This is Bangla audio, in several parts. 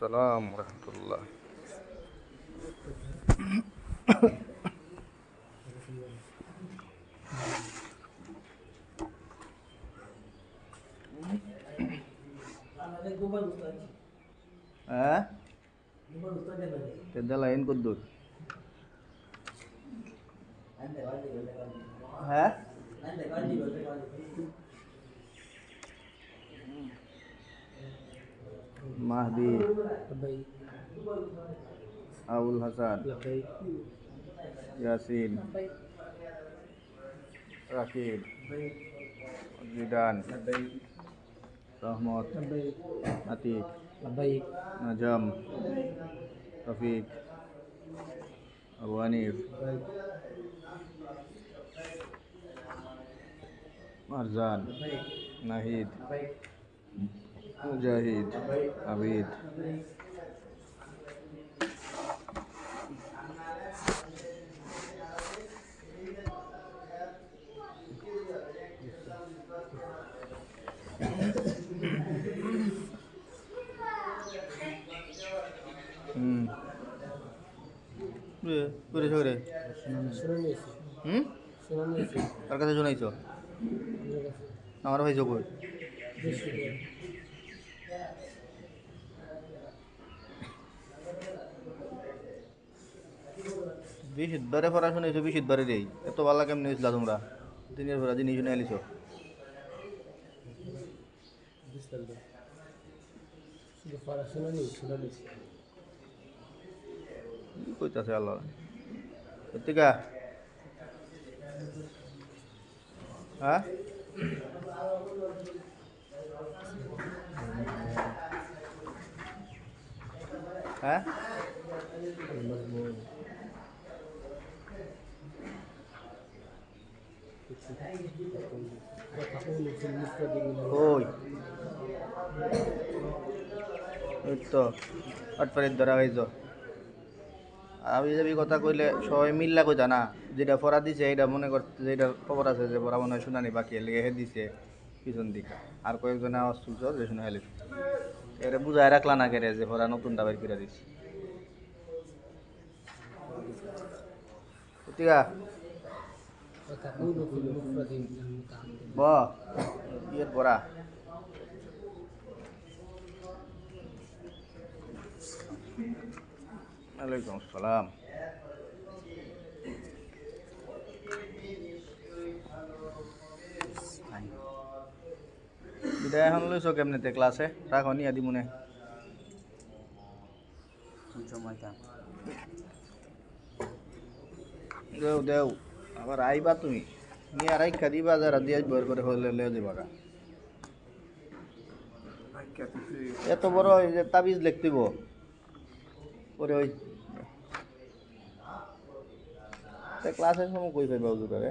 আসসালাম রহমতুল্লাহ। হ্যাঁ তেদা লাইন কদ্দুর হ্যাঁ মাহদি আবুল হাসান ইয়াসিন রাকিব জিদান রহমত আতিক নাজম রফিক আবু হানিফ মারজান নাহিদ মুজাহিদ আবিদ করে করে তার কাছে শোনাইছ আমার ভাই কই বিশুদ্ধরে পড়া শুনাইছো বিশুদ্ধরে দেই এত ভালো কেমনি হয়েছিল তোমরা দিনের পর দিন শুনে আলিছ কইতাছে আল্লাহ সত্যিকা হ্যাঁ হ্যাঁ ওই ওই তো আটপাড়ির ধরা হয়েছ আমি যাবি কথা কইলে সবাই মিল্লা কইতা না যেটা পড়া দিছে এটা মনে করতে যেটা খবর আছে যে পড়া মনে হয় শুনানি বাকি লেগে হে দিছে পিছন দিকে আর কয়েকজনে আওয়াজ তুলছ যে শুনে হেলিস এটা বুঝায় রাখলা না কেরে যে পড়া নতুনটা বের করে দিছে সত্যিকা ব ইয়ের পড়া ওয়ালাইকুম আসসালাম বিদায় এখন লইছ কেমনেতে ক্লাসে রাখো নি আদি মনে দেও দেও আবার আইবা তুমি নিয়ে আর আইকা দিবা যারা দিয়ে বর করে হলে লেও দিবা এত বড় ওই যে তাবিজ লিখতিব পরে ওই ক্লাসের সময় কই পাইবা হুজুর রে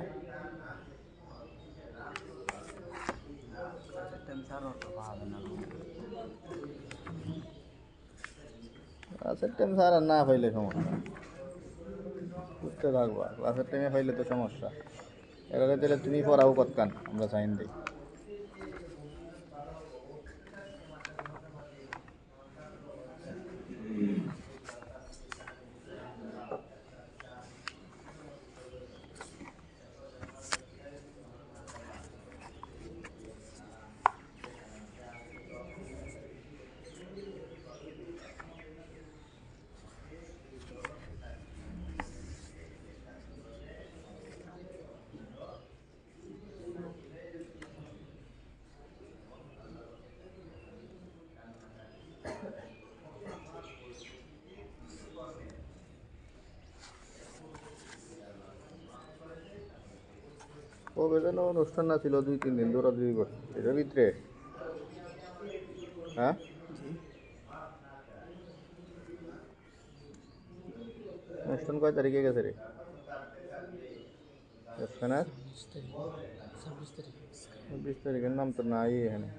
ক্লাসের টাইম স্যার আর না পাইলে সমস্যা বুঝতে থাকবা ক্লাসের টাইমে পাইলে তো সমস্যা এবারে তাহলে তুমি পড়াও কতক্ষণ আমরা সাইন দিই কবে যেন অনুষ্ঠান না ছিল 2-3 দিন দৌড়াদৌড়ি করছে এটার ভিতরে হ্যাঁ অনুষ্ঠান কয় তারিখে গেছে রে 26 তারিখের নাম তো নাই এখানে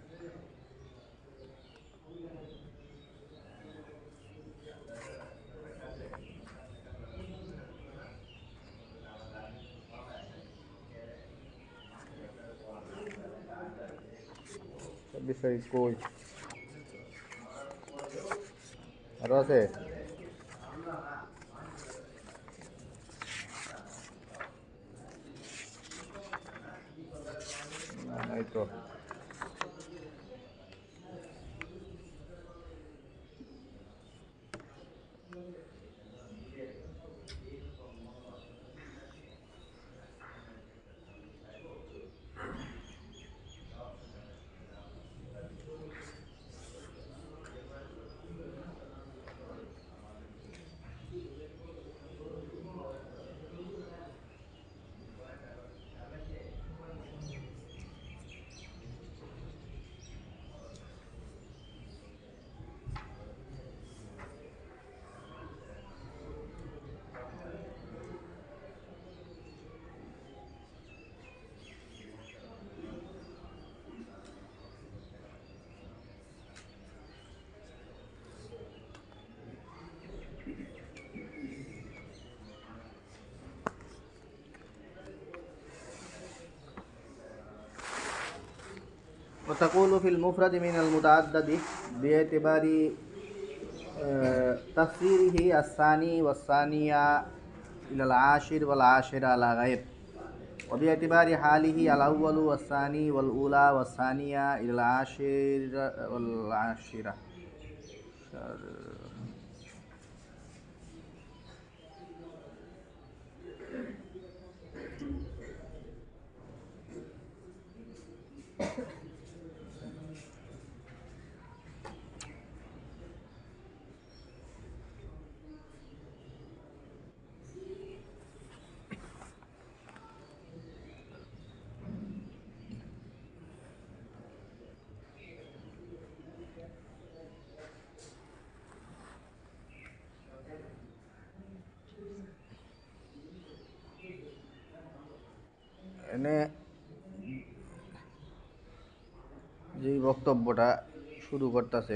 bisa ikut আরো আছে? এই তো وتقول في المفرد من المتعدد باعتبار تفسيره الثاني والثانية إلى العاشر والعاشر على غير وباعتبار حاله الأول والثاني والأولى والثانية إلى العاشر والعاشرة এনে যে বক্তব্যটা শুরু করতেছে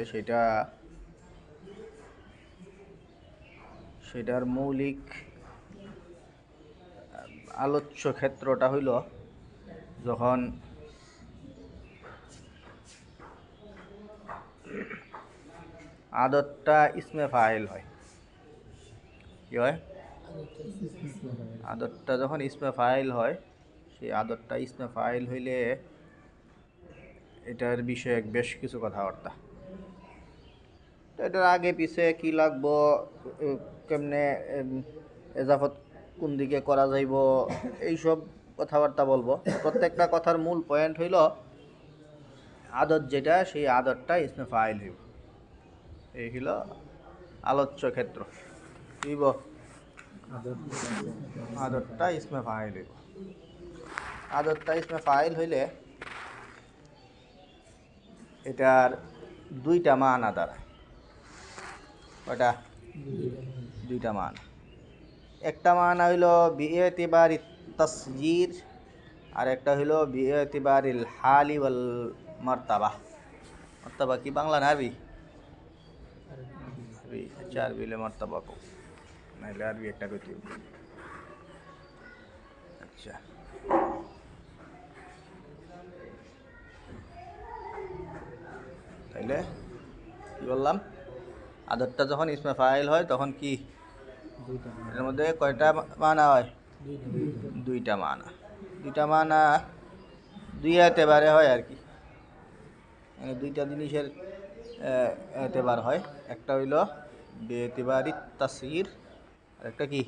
সেটার মৌলিক আলোচ্য ক্ষেত্রটা হইল যখন আদতটা ইসমে ফাইল হয়। কি হয়? আদতটা যখন ইসমে ফাইল হয়, সেই আদতটা ইসমে ফাইল হইলে এটার বিষয়ে বেশ কিছু কথাবার্তা। তো এটার আগে পিছে কি লাগবো, কেমনে এজাফত কোন দিকে করা যাইব, এইসব কথাবার্তা বলবো। প্রত্যেকটা কথার মূল পয়েন্ট হইল আদত যেটা, সেই আদতটা ইসমে ফাইল হইব। এই হইল আলোচ্য ক্ষেত্র। হইব আদতটা ইসমে ফাইল হইব। আদতটা ইসমে ফাইল হইলে এটার দুইটা মানা দাঁড়ায়। কয়টা? দুইটা মানা। একটা মানা হইল বিএতিবারি তাসগীর, আর একটা হইল বিএতিবারিল হালি ওয়াল মারতাবা। মারতাবা কি বাংলা না আরবি? আরবি। আচ্ছা, আরবি হইলে মারতাবা কও, নাইলে আরবি একটা কইতে হবে। আচ্ছা, তাইলে কি বললাম? আদতটা যখন ইসমে ফাইল হয় তখন কি এর মধ্যে কয়টা মানা হয়? দুইটা মানা। দুইটা মানা দুই এতেবারে হয় আর কি। মানে দুইটা জিনিসের এতেবার হয়। একটা হইল বেএতিবারি তাসগীর, আর একটা কি?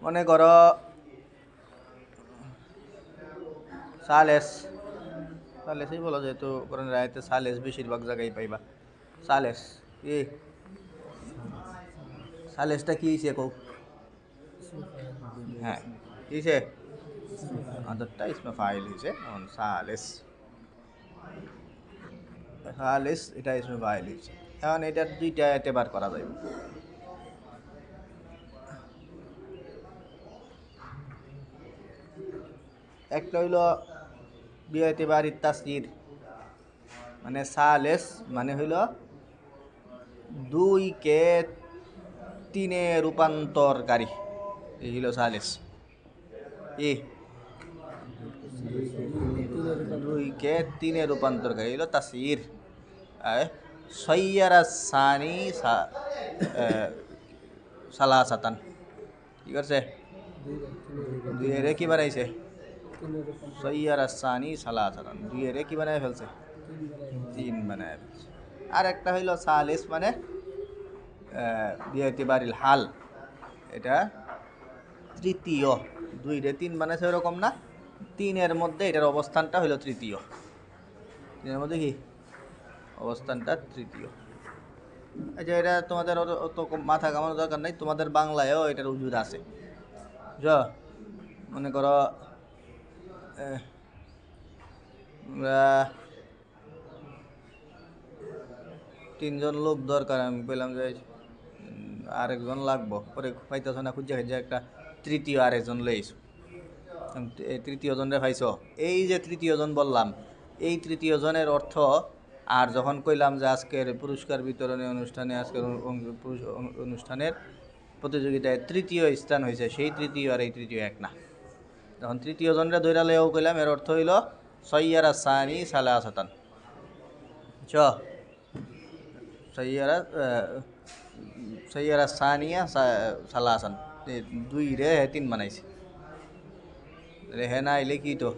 মনে করো সালেসই বলো, যেহেতু কোরআন আয়াতে সালেস বেশিরভাগ জায়গায় পাইবা। সালেস কি? সালেসটা কি হইছে কও? হ্যাঁ, কি হইছে? আদতটা ইসমে ফাইল হইছে। সালেস এটা ইসমে ফাইল হইছে। এখন এটার দুইটা এতেবার করা যাবে। একটা হইল বিএতিবারি তাসগীর, মানে সালেস মানে হইল দুইকে তিনে রূপান্তরকারী। এই হইল সালেস। কি? দুইকে তিনে রূপান্তরকারী হলো তাসইর। সাইয়ারা সানি সালাসাতান, কি করছে? দুইয়েরে কি বানাইছে? সাইয়ারা সানি সালাসাতান, দুইয়েরে কি বানায় ফেলছে? তিন বানায় ফেলছে। আর একটা হইল সালিস, মানে বিয়েতিবারিল হাল, এটা তৃতীয়। দুইরে তিন বানাইছে ওরকম না, তিনের মধ্যে এটার অবস্থানটা হইল তৃতীয়। তিনের মধ্যে কি অবস্থানটা তৃতীয়। আচ্ছা, এটা তোমাদের অত মাথা কামানোর দরকার নেই, তোমাদের বাংলায়ও এটার উজুদ আছে। মনে করো তিনজন লোক দরকার, আমি বললাম যে আরেকজন লাগবো, পরে পাইতেছ না, খুঁজে খুঁজে একটা তৃতীয় আরেকজন লইছ, তৃতীয় জনরে পাইছ। এই যে তৃতীয় জন বললাম, এই তৃতীয় জনের অর্থ, আর যখন কইলাম যে আজকের পুরস্কার বিতরণী অনুষ্ঠানে, আজকের অনুষ্ঠানের প্রতিযোগিতায় তৃতীয় স্থান হয়েছে, সেই তৃতীয় আর এই তৃতীয় এক না। যখন তৃতীয় জনরে দৈরালেও কইলাম, এর অর্থ হইল সাইয়ারা সানি সালাসাতান। সাইয়ারা সানিয়া সালাসান, দুই রে তিন বানাইছে। হে না আইলে কি তো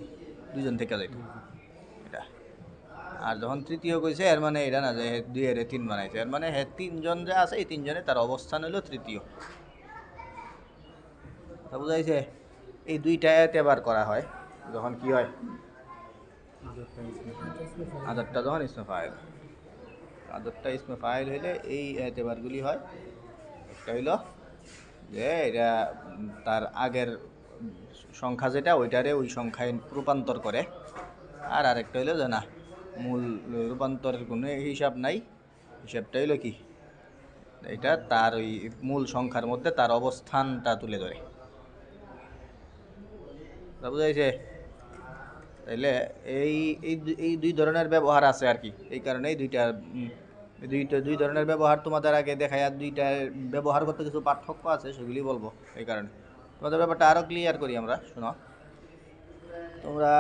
দুইজন থেকে যাইত এটা। আর যখন তৃতীয় কইছে, এর মানে এটা না যে দুই রে তিন বানাইছে, এর মানে হে তিনজন যে আছে, এই তিনজনে তার অবস্থান হইল তৃতীয়। তা বুঝাইছে? এই দুইটা এতেবার করা হয় যখন কি হয়, আদরটা যখন ইসমে ফাইল, আদরটা ইসমে ফাইল হইলে এই এতেবারগুলি হয়। একটা হইল যে এটা তার আগের সংখ্যা যেটা, ওইটারে ওই সংখ্যায় রূপান্তর করে। আর আরেকটা হইলো যে না, মূল রূপান্তরের কোনো হিসাব নাই, হিসাবটা হইলো কি, এটা তার ওই মূল সংখ্যার মধ্যে তার অবস্থানটা তুলে ধরে। বুঝাইছে? তাইলে এই এই দুই ধরনের ব্যবহার আছে আর কি। এই কারণেই দুই ধরনের ব্যবহার তোমাদের আগে দেখায়, আর দুইটার ব্যবহার করতে কিছু পার্থক্য আছে, সেগুলি বলবো। এই কারণে তোমাদের ব্যাপারটা আরও ক্লিয়ার করি আমরা। শোনো, তোমরা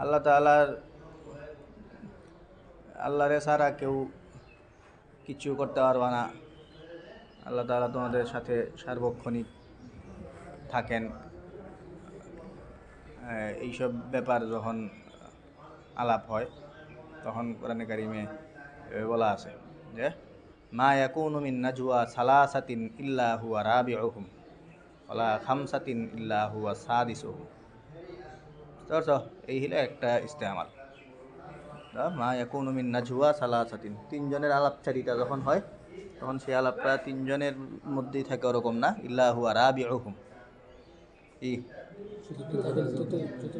আল্লাহ তাআলার, আল্লাহরে ছাড়া কেউ কিছু করতে পারবা না। আল্লাহ তাআলা তোমাদের সাথে সার্বক্ষণিক থাকেন, এইসব ব্যাপার যখন আলাপ হয়, তখন কোরআনে কারিমে বলা আছে যে মা ইয়াকুনু মিন নাজওয়া সালাসাতিন ইল্লা হুয়া রাবিউহুম ওয়ালা খামসাতিন ইল্লা হুয়া সাদিসুহুম। বুঝতে, এই হলো একটা ইস্তেমাল। মা ইয়াকুনু মিন নাজওয়া সালাসাতিন, তিনজনের আলাপচারিতা যখন হয়, তখন সেই আলাপটা তিনজনের মধ্যেই থাকে ওরকম না, ইল্লা হুয়া রাবিউহুম।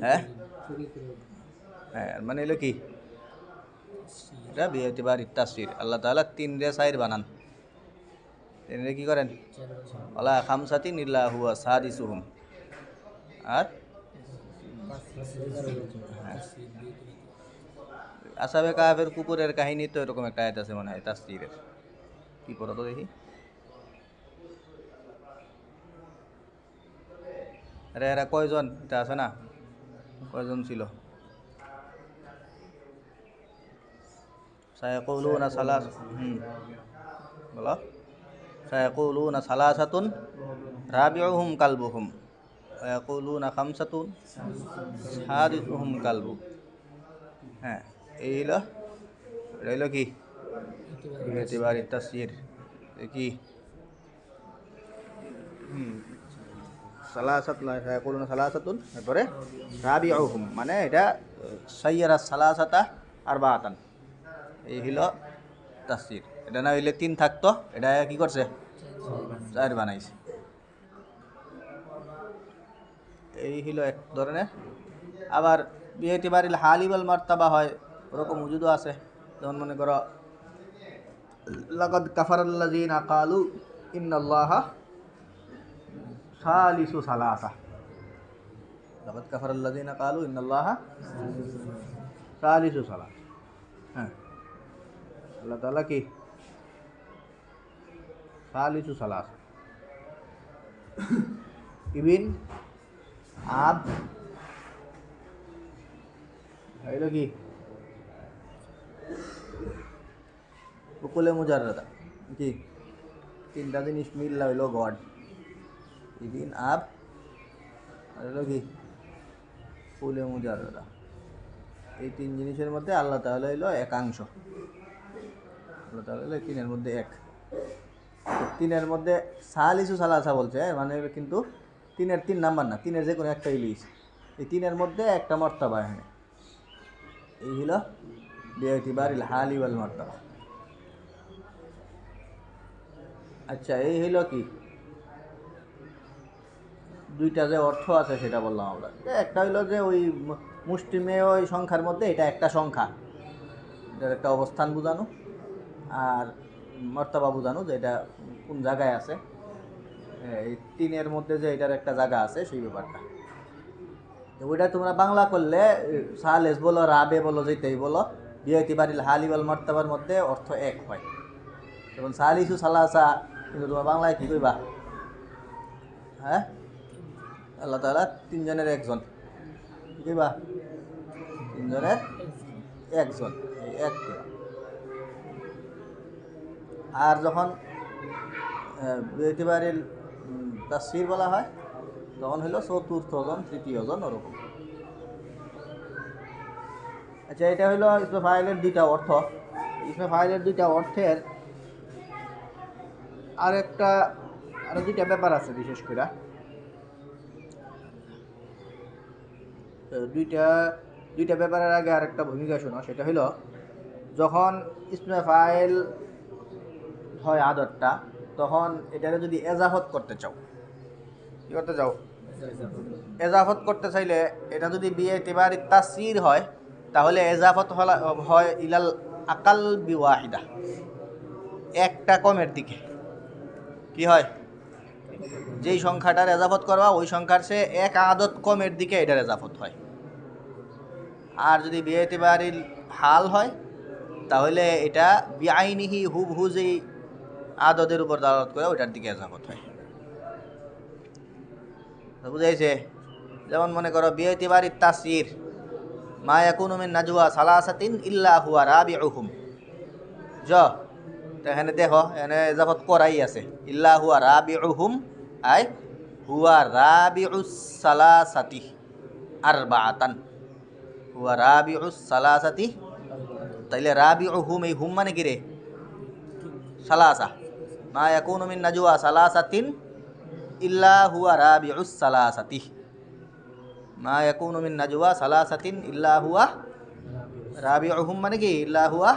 হ্যাঁ, মানে হলো কি, এটা বিয়েতিবারি তাসফির। আল্লাহ তাআলা তিন রে চাইর বানান, তিন রে কি করেন? ওয়ালা খামসাতিন ইল্লা হুয়া সাদিসুহুম। আর আসাবে কাফের কুকুরের কাহিনী তো এরকম একটা আয়াত আছে মনে হয় তাফসীরের। কি পড়ো তো দেখি। আরে এরা কয়জন, এটা আছে না, কয়জন ছিল? সায়াকুলুনা সালাস, বলো। সায়াকুলুনা সালাসাতুন রাবিউহুম কালবুহুম ওয়ায়াকুলুনা খামসাতুন সাদিসুহুম কালবু। হ্যাঁ, এই হলো, এটা হইল কি ইতিবারি তাসফির। কি সালাসাতুন, সালাসাতুন, তারপরে রাবিউহুম, মানে এটা সাইয়ারা সালাসাতা আরবাআতান, এই হইল তাফসীর। এটা না হইলে তিন থাকতো, এটা কি করছে? চার বানাইছে। এই হইল এক ধরনের। আবার বিয়েতিবারিল হালি ওয়াল মারতাবা হয়, ওরকম উজুদও আছে। যেমন মনে করো লাকাদ কাফারাল্লাযীনা ক্বালু ইন্নাল্লাহা সালিসু সালাসা। লাকাদ কাফারাল্লাযীনা ক্বালু ইন্নাল্লাহা সালিসু সালাসা। হ্যাঁ, আল্লাহ তাআলা কি সালিসু সালাসা। ইবিন আব হইল কি উকুলে মুজাররাদা কি তিনটা জিনিস মিললা হইল গড ইবিন আব আর হইল কি উকুলে মুজাররাদা এই তিন জিনিসের মধ্যে আল্লাহ তাআলা হইল একাংশ আল্লাহ তাআলা হইল তিনের মধ্যে এক তিনের মধ্যে সালিসু সালাসা বলছে মানে কিন্তু তিনের তিন নাম্বার না তিনের যে কোনো একটা ইলিশ এই তিনের মধ্যে একটা মর্তাবা এখানে এই হলো বিআতিবারিল হালি ওয়াল মর্তাবা। আচ্ছা এই হইল কি দুইটা যে অর্থ আছে সেটা বললাম আমরা একটা হইলো যে ওই মুষ্টিমেয় ওই সংখ্যার মধ্যে এটা একটা সংখ্যা এটার একটা অবস্থান বোঝানো আর মর্তাবা বোঝানো যে এটা কোন জায়গায় আছে এই তিনের মধ্যে যে এটার একটা জায়গা আছে সেই ব্যাপারটা তো ওইটা তোমরা বাংলা করলে সালেস বলো রাবে বলো যেটাই বলো বিআতিবারিল হালি ওয়াল মর্তাবার মধ্যে অর্থ এক হয় যেমন সালিসু সালাসা কিন্তু তোমার বাংলায় কী কইবা হ্যাঁ আল্লাহ তাআলা তিনজনের একজন কী কইবা তিনজনের একজন এই এক আর যখন বিআতিবারিল তাসফির বলা হয় তখন হলো চতুর্থজন তৃতীয়জন ওরকম। আচ্ছা এটা হলো ইসমে ফাইলের দুইটা অর্থ ইসমে ফাইলের দুইটা অর্থের আরো দুইটা ব্যাপার আছে বিশেষ করে দুইটা ব্যাপারের আগে আরেকটা ভূমিকা শোনো সেটা হলো যখন ইসমে ফাইল হয় আদরটা তখন এটারে যদি এজাফত করতে চাও কি করতে চাও এজাফত করতে চাইলে এটা যদি বিআতিবারি তাসগীর হয় তাহলে এজাফত হয় ইলাল আকাল বিওয়াহিদা একটা কমের দিকে কি হয় যেই সংখ্যাটার এজাফত করবা ওই সংখ্যার সে এক আদত কমের দিকে এটার এজাফত হয় আর যদি বিআতিবারিল হাল হয় তাহলে এটা বিআইনিহি হুবহু যেই আদতের উপর দালালত করে ওইটার দিকে এজাফত হয় বুঝাইছে যেমন মনে করো বিআতিবারি তাসগীর মা ইয়াকুনু মিন নাজওয়া সালাসাতিন ইল্লা হুয়া রাবিউহুম তো এখানে দেখো এখানে এজাফত করাই আছে ইল্লা হুয়া রাবিউহুম আই হুয়া রাবিউস সালাসাতি আরবাআতান হুয়া রাবিউস সালাসাতি তাইলে রাবিউহুম এই হুম মানে কি রে সালাসা মা ইয়াকুনু মিন নাজওয়া সালাসাতিন ইল্লা হুয়া রাবিউস সালাসাতি মা ইয়াকুনু মিন নাজওয়া সালাসাতিন ইল্লা হুয়া রাবিউহুম মানে কি ইল্লা হুয়া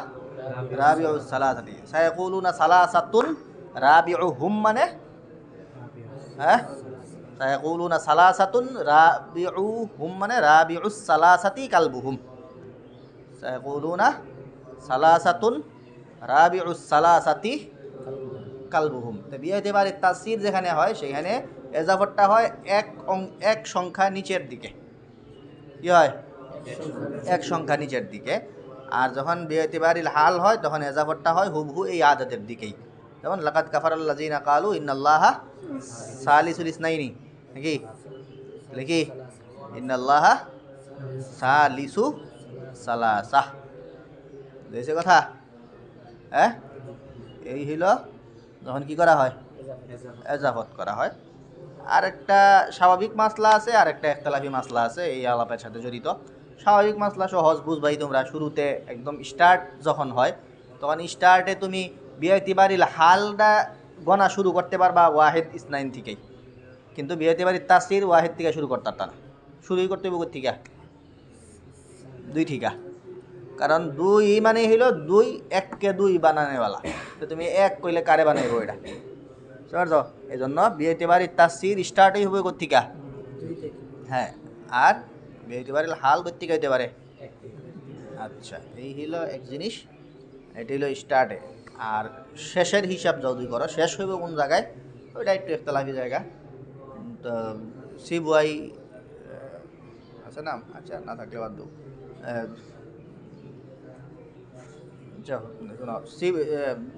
রাবিউস সালাসাতি সায়াকুলুনা সালাসাতুন রাবিউহুম মানে হ্যাঁ সায়াকুলুনা সালাসাতুন রাবিউহুম মানে রাবিউস সালাসাতি কালবুহুম সায়াকুলুনা সালাসাতুন রাবিউস সালাসাতি কালবুহুম তো বিআতিবারি তাসগীর যেখানে হয় সেখানে এজাফতটা হয় এক সংখ্যা নিচের দিকে কি হয় এক সংখ্যা নিচের দিকে আর যখন বিআতিবারিল হাল হয় তখন এজাফতটা হয় হুবহু এই আদতের দিকেই যেমন লাকাদ কাফারাল্লাযীনা ক্বালু ইন্নাল্লাহা সালিসুল ইসনাইনি নাকি লিখি ইন্নাল্লাহা সালিসু সালাসা দেখছে কথা হ্যাঁ এই হলো যখন কি করা হয় এজাফত করা হয় আর একটা স্বাভাবিক মাসলা আছে আর একটা ইখতিলাফি মাসলা আছে এই আলাপের সাথে জড়িত স্বাভাবিক মাসলা সহজ বুঝবাই তোমরা শুরুতে একদম স্টার্ট যখন হয় তখন স্টার্টে তুমি বিআতিবারিল হালটা গণা শুরু করতে পারবা ওয়াহিদ ইসনাইন থেকেই কিন্তু বিআতিবারি তাসগীর ওয়াহিদ থেকে শুরু করতে পারতা না শুরুই করতে হবে থেকে দুই ঠিকা কারণ দুই মানে হইলো দুই এককে দুই বানানেওয়ালা তো তুমি এক কইলে কারে বানাইবো এটা বুঝছো এই জন্য বিআতিবারি তাসগীর স্টার্টই হবে কোথেকে হ্যাঁ আর বিআতিবারিল হাল কোথেকে হইতে পারে আচ্ছা এই হইলো এক জিনিস এটি হইলো স্টার্টে আর শেষের হিসাব যদি করো শেষ হইবে কোন জায়গায় ওইটা একটু ইখতিলাফি জায়গা তো সিবুয়াই আছে না আচ্ছা না থাকলে বাদ দেবো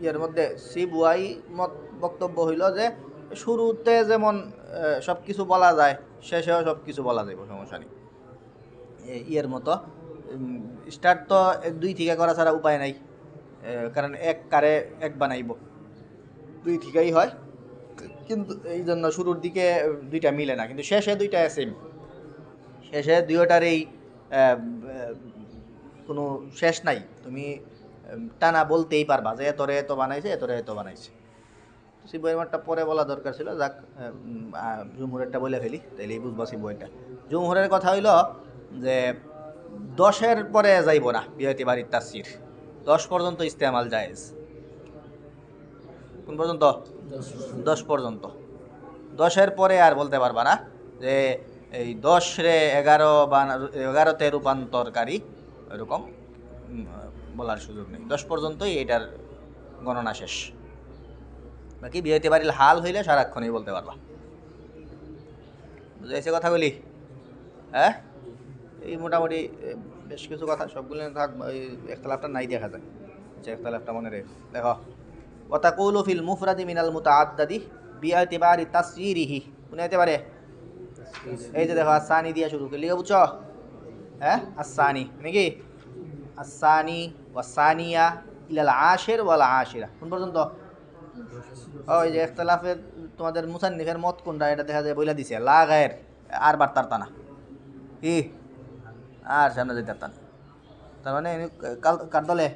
এর মধ্যে সিবুয়াই মত বক্তব্য হইল যে শুরুতে যেমন সব কিছু বলা যায় শেষেও সব কিছু বলা যাবে সমস্যা নেই ইয়ের মতো স্টার্ট তো 2 থেকে করা ছাড়া উপায় নাই, কারণ এক কারে এক বানাইব, 2 থেকেই হয়, কিন্তু এই জন্য শুরুর দিকে 2টা মিলে না, কিন্তু শেষে 2টা সেম, শেষে 2টারই কোনো শেষ নাই, তুমি টানা বলতেই পারবা যে এতরে এত বানাইছে, এতরে এত বানাইছে। সিবইমারটা পরে বলা দরকার ছিল, যাক জুমহুরেরটা বলে ফেলি, তাইলেই বুঝবা সিবইটা। জুমহুরের কথা হইল যে 10-এর পরে যাইব না বিয়তিবাড়ির তাফসীর, 10 পর্যন্ত ইস্তেমাল জায়েজ। কোন পর্যন্ত? 10 পর্যন্ত। 10-এর পরে আর বলতে পারবা না যে এই 10 রে 11 বা 11তে রূপান্তরকারী, এরকম বলার সুযোগ নেই। 10 পর্যন্তই এটার গণনা শেষ। বাকি বিয়েতে বাড়ির হাল হইলে সারাক্ষণই বলতে পারবা। বুঝাইছে কথা বলি? হ্যাঁ, এই মোটামুটি বেশ কিছু কথা, সবগুলো থাক, ওই একতলাফটা নাই দেখা যায়, যে একতলাফটা মনে রেখে দেখো। ওয়াতাকুলু ফিল মুফরাদি মিনাল মুতাআদ্দাদি বিআতিবারি তাসয়িরিহি, কোন এতেবারে? এই যে দেখো আসানি দিয়া শুরু করে লিখে, বুঝছো? হ্যাঁ, আসানি নাকি আসানি ওয়াসানিয়া ইলাল আশির ওয়াল আশিরা, কোন পর্যন্ত? ওই যে ইখতিলাফে তোমাদের মুসান্নিফের মত কোনটা, এটা দেখা যায় বইলা দিছে লা গায়ের, আর বার্তার টানা কি আর সামনে যেতে টানা, তার মানে কার দলে?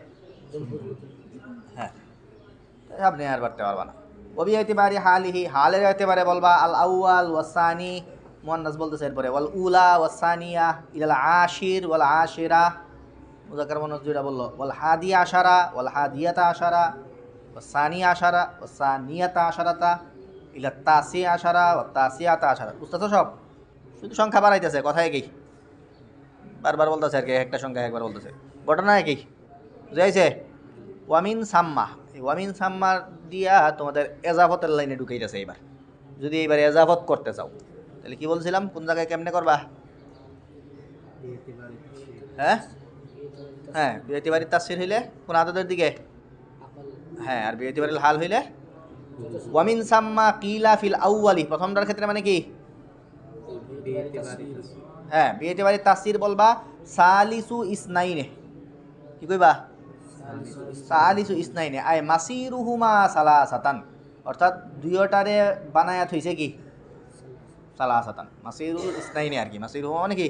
হ্যাঁ, আপনি আর বাড়তে পারবা না। ওবি এতিবারি হালিহি, হালের এতিবারে বলবা আল আউয়াল ওয়াসানি, মুয়ান্নাস বলতেছে এরপরে ওয়াল উলা ওয়াসানিয়া ইলাল আশির ওয়াল আশিরা, মুযাক্কার মুয়ান্নাস যেটা বললো, ওয়াল হাদিয়া আশারা ওয়াল হাদিয়াতা আশারা ওয়াসানি আশারা ওয়াসানিয়াতা আশারাতা ইলা তাসি আশারা ওয়া তাসিয়াতা আশারা। বুঝতেছো? সব শুধু সংখ্যা বাড়াইতেছে, কথা একই, বারবার বলতেছে আর কি, একটা সংখ্যা একবার বলতেছে, ঘটনা একই। বুঝাইছে? ওয়ামিন সাম্মা, ওয়ামিন সাম্মা দিয়া তোমাদের এজাফতের লাইনে ঢুকাইতেছে এইবার। যদি এইবার এজাফত করতে চাও তাহলে কি বলছিলাম, কোন জায়গায় কেমনে করবা? হ্যাঁ হ্যাঁ, বিয়েতিবাড়ির তাফসীর হইলে কোন আদতের দিকে? হ্যাঁ, আর বিয়েতিবাড়ির হাল হইলে ওয়ামিন সাম্মা কিলা ফিল আউয়ালি, প্রথমটার ক্ষেত্রে মানে কি? হ্যাঁ, বিয়েতিবাড়ির তাফসীর বলবা সালিসু ইসনাইনে, কি কইবা? সালিসু ইসনাইনে আই মাসিরুহুমা সালাসাতান, অর্থাৎ দুইটারে বানায়া থইছে কি সালাসাতান, মাসিরুল ইসনাইনে আর কি, মাসিরুহুমা মানে কি?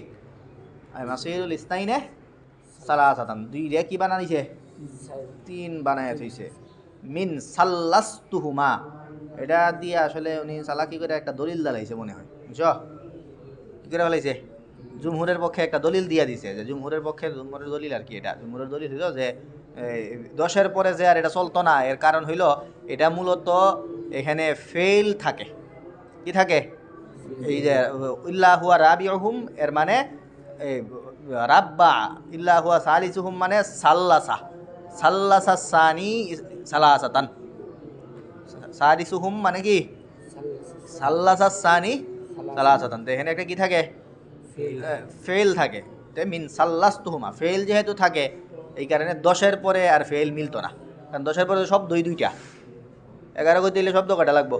আই মাসিরুল ইসনাইনে সালাসাতান, দুই রে কি বানাইছে? 3 বানায়া থইছে। মিন সাল্লাস্তুহুমা, এটা দিয়ে আসলে উনি সালাকি করে একটা দলিল দাঁড়াইছে মনে হয়, বুঝছো? কি করে ফেলাইছে? জুমহুরের পক্ষে একটা দলিল দিয়া দিছে, যে জুমহুরের পক্ষে, জুমহুরের দলিল আর কি, এটা জুমহুরের দলিল হইল যে 10-এর পরে যে আর এটা চলতো না, এর কারণ হইল এটা মূলত এখানে ফেল থাকে। কি থাকে? এই যে ইল্লা হুয়া রাবিউহুম, এর মানে রাব্বা, ইল্লা হুয়া সালিসুহুম মানে সাল্লাসা, সাল্লাসা সানি সালাসাতান, সালিসুহুম মানে কি সাল্লাসা সানি সালাসাতান। তো এখানে একটা কি থাকে? ফেল থাকে। মিন সাল্লাস্তুহুমা, ফেল যেহেতু থাকে এই কারণে 10-এর পরে আর ফেল মিলতো না, কারণ 10-এর পরে শব্দ 2টা, 11 করতে দিলে শব্দ কটা লাগবো?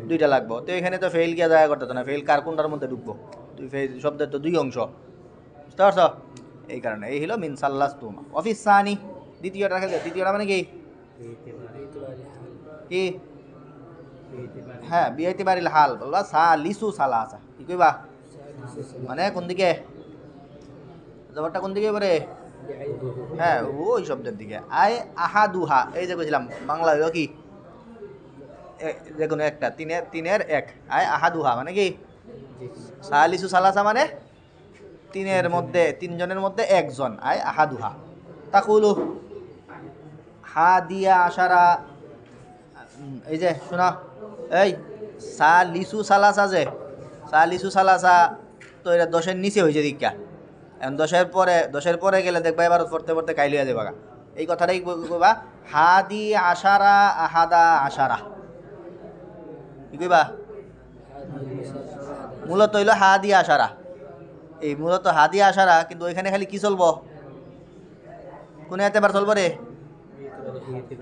2টা লাগবো। তো এখানে তো ফেল গিয়ে জায়গা করতে না, ফেল কার কোনটার মধ্যে ঢুকবো? তুই ফেল শব্দের তো 2 অংশ, বুঝতে পারছো? এই কারণে এই হলো মিন সাল্লাস্তুহুমা। অফিস সানি, দ্বিতীয়টা খেলে, দ্বিতীয়টা মানে কি? কি? হ্যাঁ, বিয়েতিবারিল হাল বলবা সালিসু সালাসা, কি কইবা? মানে কোন দিকে জবরটা, কোন দিকে পড়ে? হ্যাঁ, ওই শব্দের দিকে। আয় আহাদুহা, এই যে কইছিলাম বাংলা হইল কি, যে কোনো একটা, তিনের এক, আয় আহাদুহা মানে কি? সালিসু সালাসা মানে 3জনের মধ্যে একজন, আয় আহাদুহা। তাকুলু হাদিয়া আশারা, এই যে শোনা, এই সালিসু সালাসা, যে সালিসু সালাসা, তো এটা 10-এর নিচে হয়েছে দীক্ষা, এখন 10-এর পরে গেলে দেখবা এবার পড়তে পড়তে কাইলিয়া যাবে। এই কথাটাই কইবা হাদি আশারা আহাদা আশারা, কি কইবা? মূলত হইল হাদি আশারা, এই মূলত হাদি আশারা, কিন্তু ওইখানে খালি কি চলবো? কোন এতেবার চলবো রে?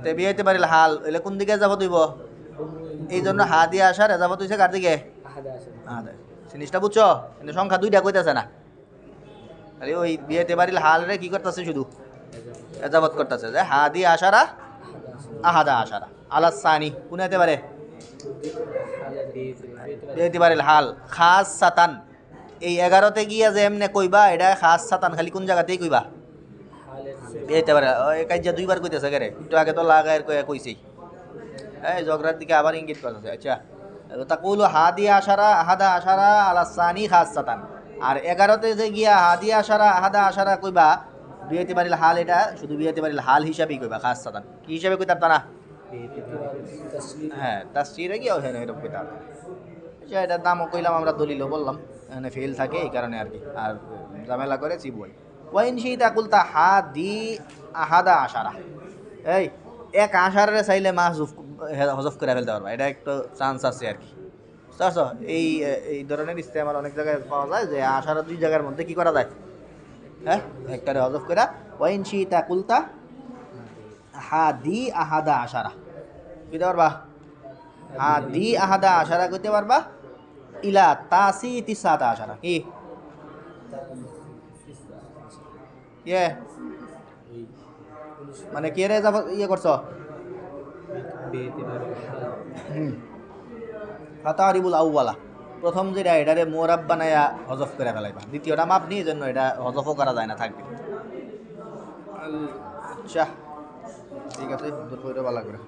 তে বিয়েতে পারিল হাল হইলে কোন দিকে যাব দিব? এই জন্য হাদি আশার এজাবত হইছে কার দিকে? জিনিসটা বুঝছো? কিন্তু সংখ্যা 2টা কইতেছে না, খালি ওই বিয়েতে বাড়ির হাল রে কি করতেছে শুধু এজাবত করতেছে যে হাদি আশারা আহাদা আশারা আলাস সানি কোন হতে পারে বিয়েতে বাড়ির হাল খাস সাতান এই 11তে গিয়া যে এমনে কইবা এটা খাস সাতান খালি কোন জায়গাতেই কইবা বিয়েতে পারে ওই কাজে দুইবার কইতেছে গেরে একটু আগে তো লাগায়ের কইছেই এই জগরার দিকে আবার ইঙ্গিত করতেছে আচ্ছা তাকুলু হাদি আশারা আহাদা আশারা আলাস সানি খাস সাতান আর 11তে যে গিয়া হাদি আশারা আহাদা আশারা কইবা বিয়েতে বাড়ির হাল এটা শুধু বিয়েতে বাড়ির হাল হিসাবেই কইবা খাস সাতান কি হিসাবে কইতাম তা না হ্যাঁ তাসজিরে গিয়ে হ্যাঁ এরকম কইতাম আচ্ছা এটার দামও কইলাম আমরা দলিলও বললাম এখানে ফেল থাকে এই কারণে আর কি আর ঝামেলা করে চিবই ওয়াইন শীতা কুলতা হাদি আহাদা আশারা এই এক আশারে চাইলে মাছ হজফ করে ফেলতে পারবা এটা একটু চান্স আছে আর কি বুঝতে এই এই ধরনের ইস্তেমাল অনেক জায়গায় পাওয়া যায় যে আশারা দুই জায়গার মধ্যে কি করা যায় হ্যাঁ একটারে হজফ করে ওয়াইন শীতা কুলতা হাদি আহাদা আশারা কইতে পারবা হাদি আহাদা আশারা কইতে পারবা ইলা তাসি তিসাতা আশারা কি ইয়ে মানে কে রে ইয়ে করছো ফাতারিবুল আউওয়ালা প্রথম যেটা এটারে মোরাব বানায়া হজফ করে ফেলাইবা দ্বিতীয়টা মাপ নিয়ে জন্য এটা হজফও করা যায় না থাকবে আচ্ছা ঠিক আছে দূর করে ভালো করে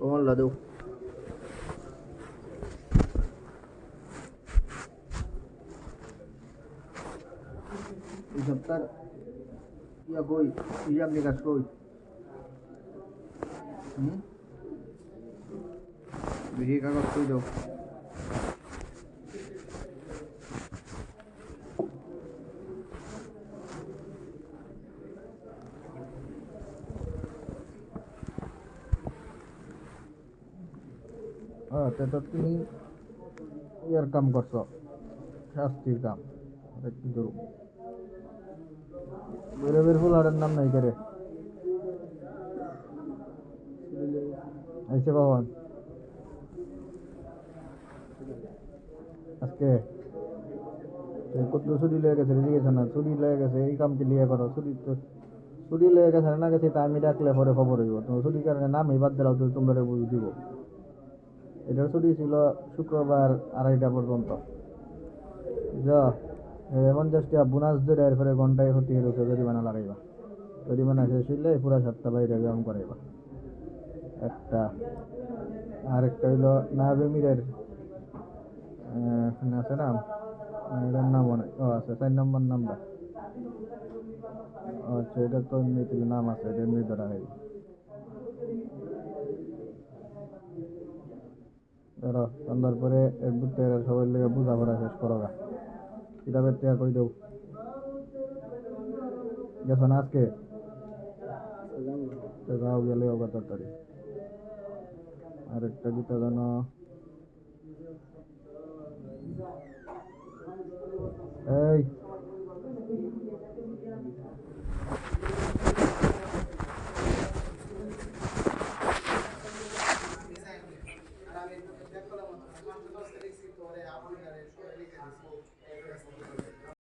Hola, tú. Daftar ya koi hijab nikas koi bihi kaগজ কই দাও তো তুমি ইয়ার কাম করছো শাস্তির কাম একটু ধরো বেরোবের ফুলারের নাম নাই করে আইসে কখন আজকে কত ছুটি লেগে গেছে রেজিগেশন না ছুটি লেগে গেছে এই কাম কি লিয়ে করো ছুটি তো ছুটি লেগে গেছে না গেছে তা আমি ডাকলে পরে খবর হইব তো ছুটির কারণে নামই বাদ দিলাম তো তোমরা বুঝ দিব এটার ছুটি ছিল শুক্রবার 2:30 পর্যন্ত যা 50 টাকা বোনাস ধরে এরপরে ঘন্টায় হতে রয়েছে জরিমানা লাগাইবা জরিমানা শেষ হইলে পুরা সপ্তাহ বাইরে ব্যায়াম করাইবা একটা আরেকটা হইলো নাবেমিরের আছে না এটার নাম অনেক আছে 4 নম্বর নামটা আচ্ছা এটা তো এমনিতে নাম আছে এটা এমনি ধরা হয় ধরো সন্ধ্যার পরে এক দুটো সবাই লেগে বুঝা পড়া শেষ করো গা কিতাবের টেয়া কই দেও গেছো না আজকে যাও গেলে ওগা তাড়াতাড়ি আরেকটা দিতে জানো এই